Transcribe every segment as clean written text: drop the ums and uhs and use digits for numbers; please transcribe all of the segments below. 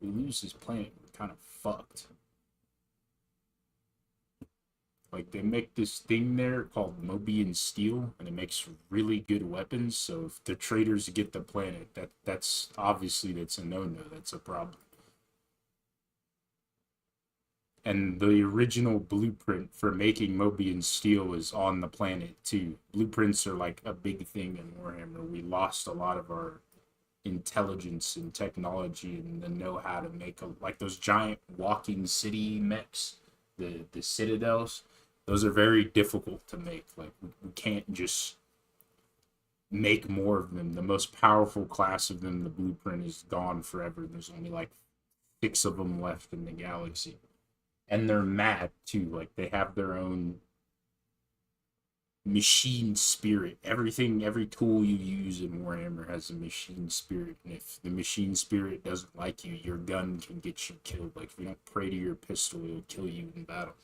we lose this planet, we're kind of fucked. Like they make this thing there called Mobian steel, and it makes really good weapons. So if the traders get the planet, that's obviously that's a no-no. That's a problem. And the original blueprint for making Mobian steel is on the planet too. Blueprints are like a big thing in Warhammer. We lost a lot of our intelligence and technology and the know how to make like those giant walking city mechs, the citadels. Those are very difficult to make. Like we can't just make more of them. The most powerful class of them, the blueprint is gone forever. There's only like six of them left in the galaxy, and they're mad too. Like they have their own machine spirit. Everything, every tool you use in Warhammer has a machine spirit, and if the machine spirit doesn't like you, your gun can get you killed. Like if you don't pray to your pistol, it'll kill you in battle.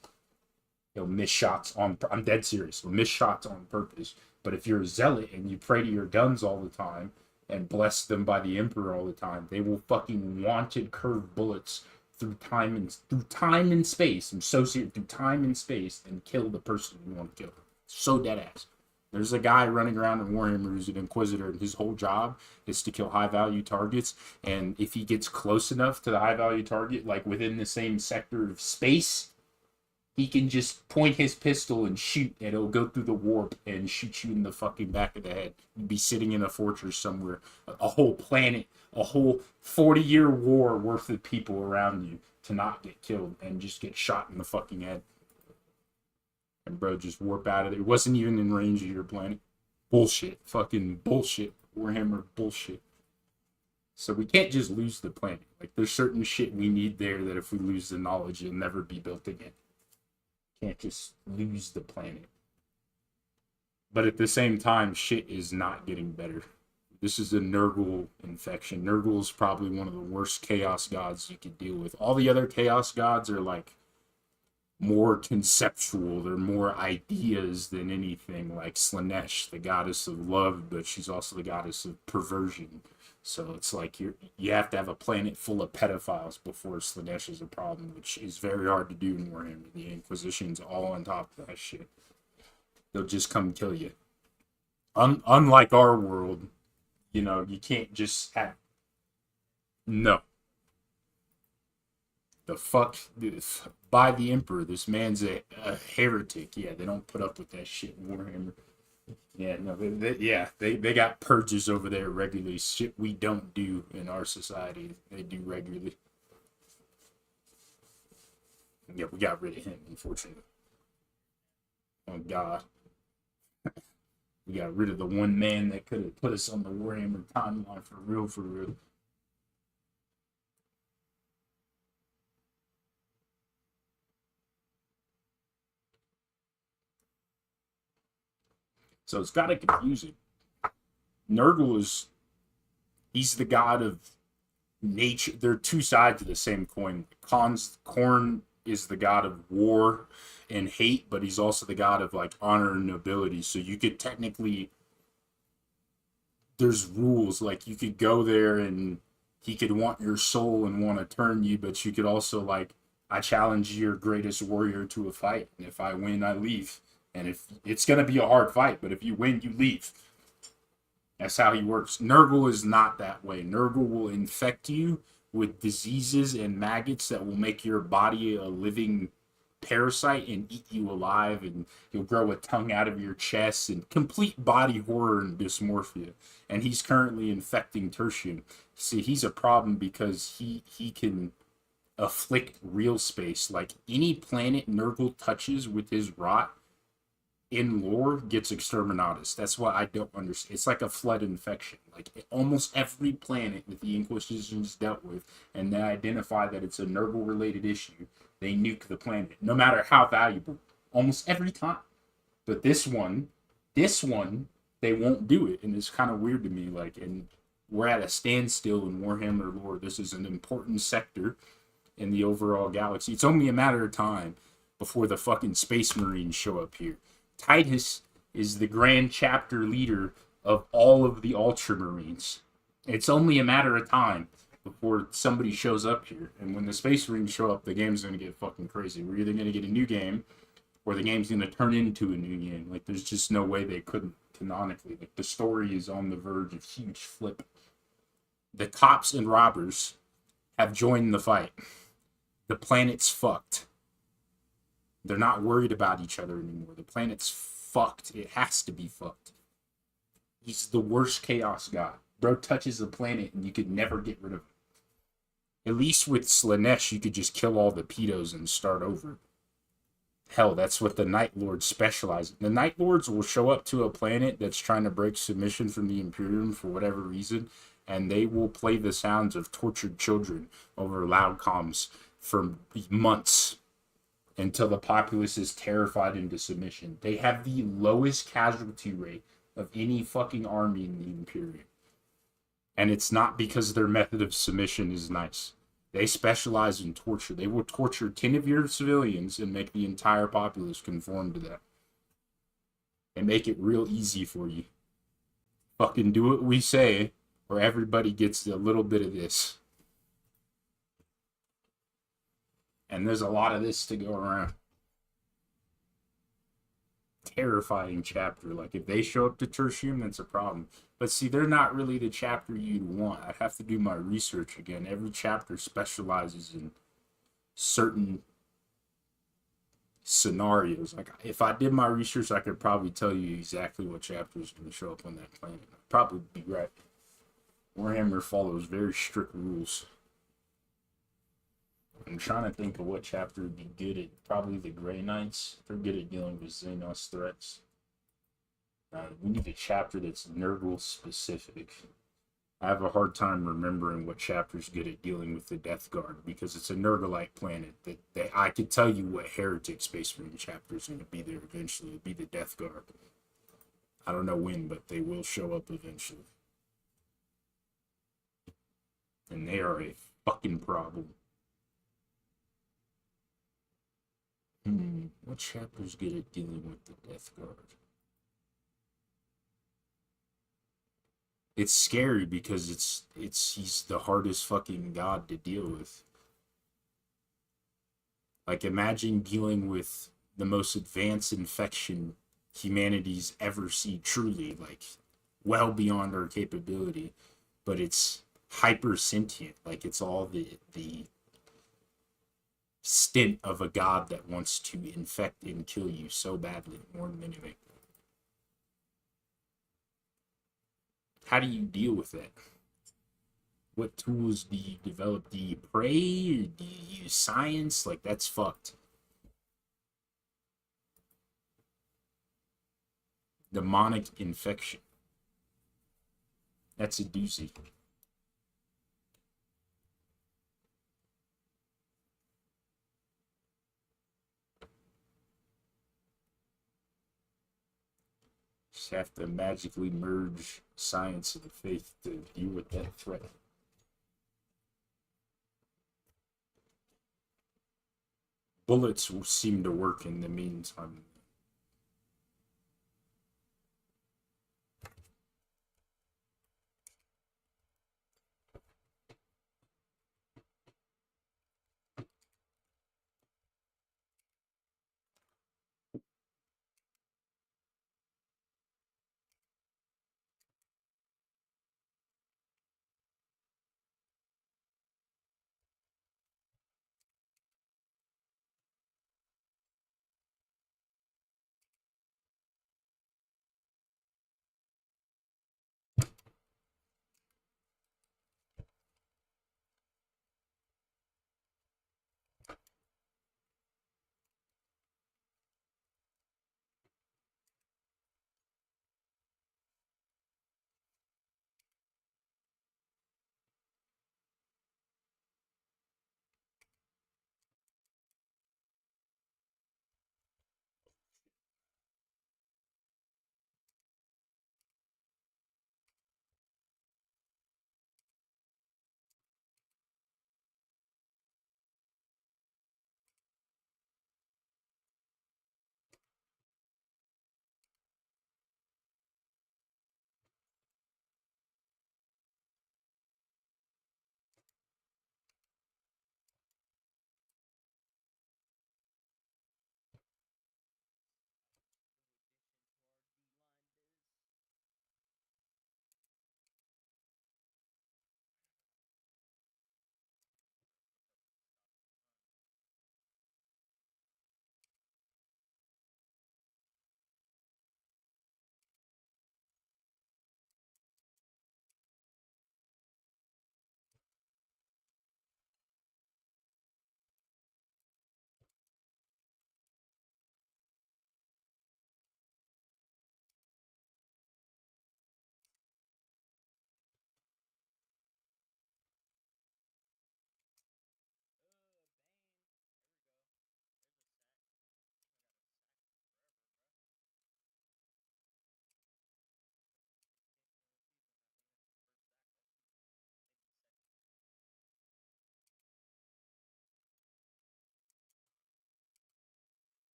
It'll miss shots on. I'm dead serious. It'll miss shots on purpose. But if you're a zealot and you pray to your guns all the time and bless them by the Emperor all the time, they will fucking wanted curve bullets through time and space. I'm so serious, through time and space, and kill the person you want to kill. So dead ass. There's a guy running around in Warhammer who's an Inquisitor, and his whole job is to kill high value targets. And if he gets close enough to the high value target, like within the same sector of space, he can just point his pistol and shoot, and it'll go through the warp and shoot you in the fucking back of the head. You'd be sitting in a fortress somewhere, a whole planet, a whole 40-year war worth of people around you to not get killed and just get shot in the fucking head. And bro, just warp out of it. It wasn't even in range of your planet. Bullshit. Fucking bullshit. Warhammer bullshit. So we can't just lose the planet. Like there's certain shit we need there that if we lose the knowledge, it'll never be built again. Can't just lose the planet. But at the same time, shit is not getting better. This is a Nurgle infection. Nurgle is probably one of the worst chaos gods you could deal with. All the other chaos gods are like more conceptual. They're more ideas than anything. Like Slanesh, the goddess of love, but she's also the goddess of perversion. So it's like you have to have a planet full of pedophiles before Slanesh is a problem, which is very hard to do in Warhammer. The Inquisition's all on top of that shit. They'll just come kill you. Unlike our world, you can't just have. No. The fuck? By the Emperor, this man's a heretic. Yeah, they don't put up with that shit in Warhammer. Yeah, no, they got purges over there regularly. Shit we don't do in our society, they do regularly. Yeah, we got rid of him, unfortunately. Oh God, we got rid of the one man that could have put us on the Warhammer timeline for real, for real. So it's got to confuse it. Nurgle is he's the god of nature. They're two sides of the same coin. Korn is the god of war and hate, but he's also the god of like honor and nobility. So you could technically there's rules like you could go there and he could want your soul and want to turn you, but you could also like I challenge your greatest warrior to a fight, and if I win, I leave. And if it's gonna be a hard fight, but if you win, you leave. That's how he works. Nurgle is not that way. Nurgle will infect you with diseases and maggots that will make your body a living parasite and eat you alive, and he'll grow a tongue out of your chest and complete body horror and dysmorphia. And he's currently infecting Tertium. See, he's a problem because he can afflict real space. Like any planet Nurgle touches with his rot in lore gets exterminatus. That's what I don't understand. It's like a flood infection. Like almost every planet that the Inquisitions dealt with, and they identify that it's a Nurgle related issue, they nuke the planet, no matter how valuable. Almost every time. But this one, they won't do it, and it's kind of weird to me. Like, and we're at a standstill in Warhammer lore. This is an important sector in the overall galaxy. It's only a matter of time before the fucking Space Marines show up here. Titus is the grand chapter leader of all of the Ultramarines. It's only a matter of time before somebody shows up here. And when the Space Marines show up, the game's gonna get fucking crazy. We're either gonna get a new game, or the game's gonna turn into a new game. Like, there's just no way they couldn't canonically. Like, the story is on the verge of huge flip. The cops and robbers have joined the fight. The planet's fucked. They're not worried about each other anymore. The planet's fucked. It has to be fucked. He's the worst chaos god. Bro touches the planet and you could never get rid of him. At least with Slanesh, you could just kill all the pedos and start over. Hell, that's what the Night Lords specialize in. The Night Lords will show up to a planet that's trying to break submission from the Imperium for whatever reason, and they will play the sounds of tortured children over loud comms for months until the populace is terrified into submission. They have the lowest casualty rate of any fucking army in the Imperium. And it's not because their method of submission is nice. They specialize in torture. They will torture 10 of your civilians and make the entire populace conform to that. And make it real easy for you. Fucking do what we say, or everybody gets a little bit of this. And there's a lot of this to go around. Terrifying chapter. Like, if they show up to Tertium, that's a problem. But see, they're not really the chapter you'd want. I'd have to do my research again. Every chapter specializes in certain scenarios. Like, if I did my research, I could probably tell you exactly what chapter is going to show up on that planet. I'd probably be right. Warhammer follows very strict rules. I'm trying to think of what chapter would be good at. Probably the Grey Knights. They're good at dealing with Xenos threats. We need a chapter that's Nurgle specific. I have a hard time remembering what chapter's good at dealing with the Death Guard because it's a Nurgle-like planet. That I could tell you what Heretic Space Marine chapter is going to be there eventually. It'll be the Death Guard. I don't know when, but they will show up eventually. And they are a fucking problem. What chapter's good at dealing with the Death Guard? It's scary because he's the hardest fucking god to deal with. Like, imagine dealing with the most advanced infection humanity's ever seen, truly, like, well beyond our capability, but it's hyper sentient. Like, it's all the stint of a god that wants to infect and kill you so badly, more than anything. How do you deal with that? What tools do you develop? Do you pray? Or do you use science? Like, that's fucked. Demonic infection. That's a doozy. Just have to magically merge science and faith to deal with that threat. Bullets will seem to work in the meantime.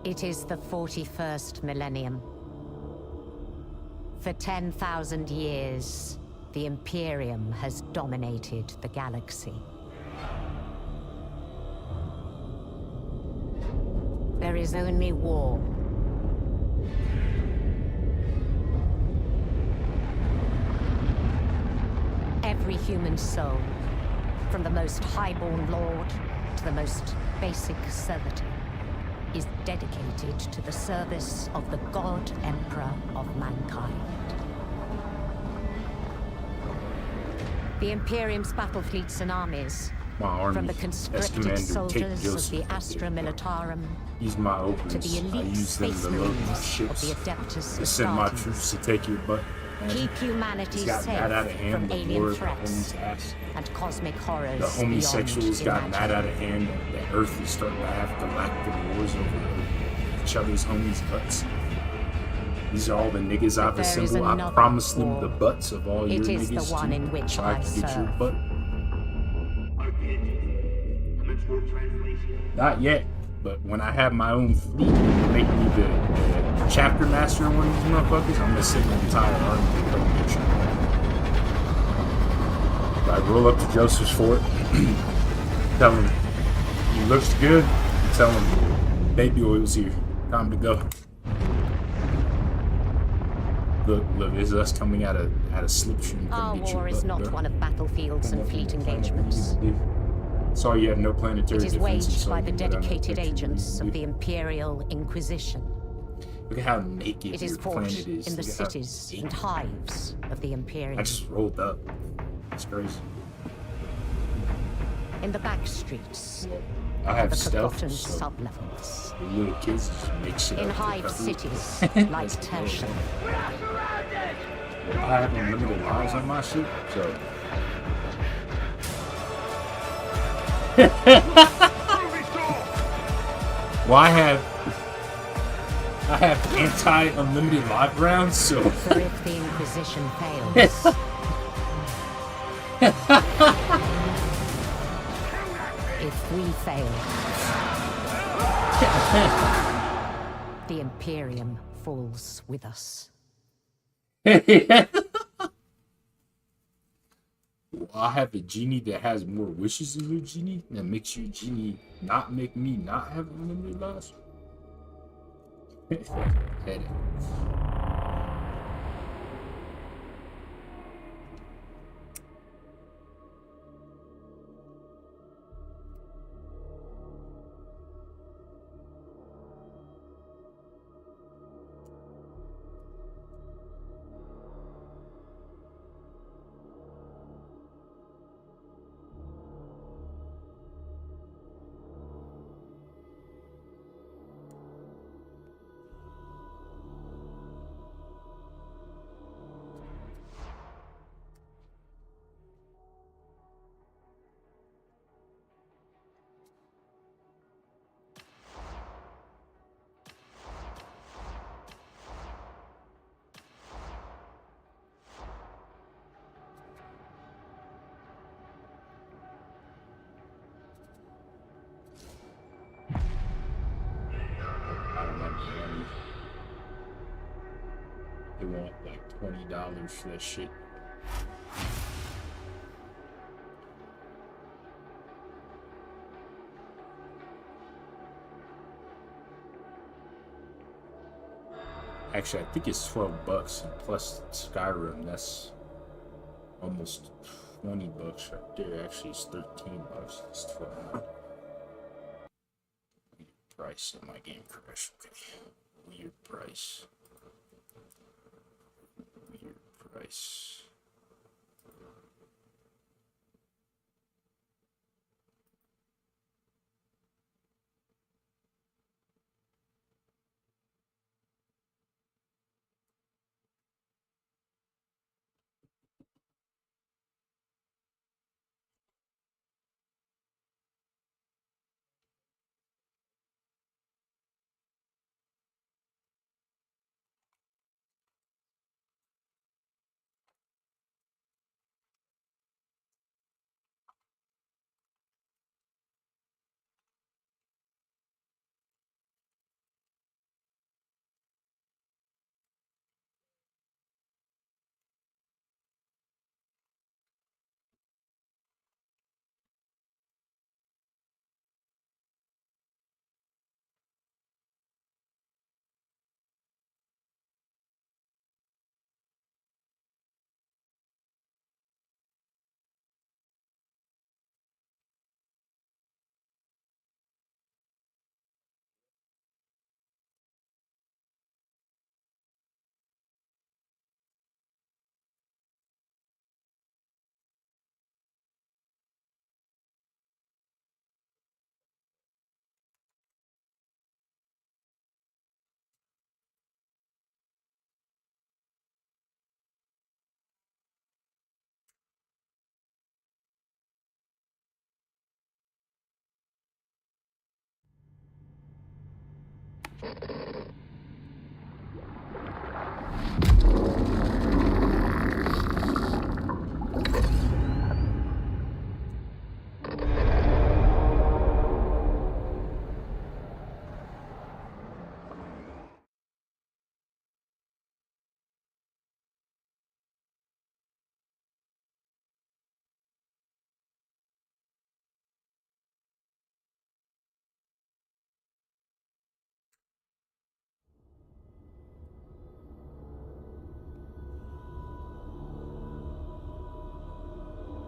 It is the 41st millennium. For 10,000 years, the Imperium has dominated the galaxy. There is only war. Every human soul, from the most highborn lord to the most basic servitor, is dedicated to the service of the God Emperor of mankind. The Imperium's battle fleets and armies, from the conscripted soldiers of the Astra Militarum Use my to opens. the I elite use them space to load my marines of ships. the Adeptus To send my Astartes. troops to take your butt. Man, Keep humanity he's got safe mad out of from hand. The alien Lord, the threats homies ass. and cosmic horrors The homosexuals got beyond mad out of imagining. hand. The Earth is starting to have galactic wars over each other's homies' butts. These are all the niggas I've there is assembled. I another promised them war. the butts of all your It is niggas the one too, in which so I I can get your serve. butt. Not yet, but when I have my own fleet and make me the chapter master of one of these motherfuckers, I'm gonna send an entire army to come get you. I roll up to Joseph's fort, tell him he looks good, and tell him baby oil's here, time to go. Look, this is us coming out of slipstream. Our war is not one of battlefields and fleet engagements. Sorry, you have no planetary It is defenses. waged so by the you let out dedicated that agents you- of the Imperial Inquisition. Look at how naked It is your fought planet is. in the Look at how cities naked. and hives of the Imperium. I just rolled up. It's crazy. In the back streets, I have the stealth, forgotten so sublevels. the little kids just make shit In up to hive cover it. cities like Tertian. I have unlimited lives on my shit, so. Well, I have anti-unlimited live rounds, so. For if the Inquisition fails, if we fail, the Imperium falls with us. Well, I have a genie that has more wishes than your genie, that makes your genie not make me not have unlimited lives. Headache. I don't have money. They want like $20 for that shit. Actually, I think it's $12, and plus Skyrim, that's almost $20 right there. Actually, it's $13. It's 12. Price of my game crash. Okay. Weird price. Weird price.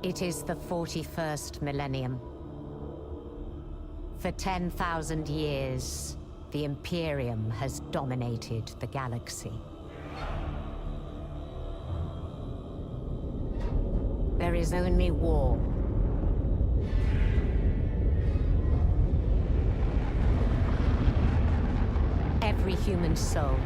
It is the 41st millennium. For 10,000 years, the Imperium has dominated the galaxy. There is only war. Every human soul.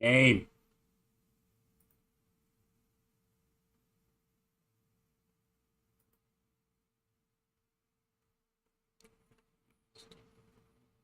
Aim.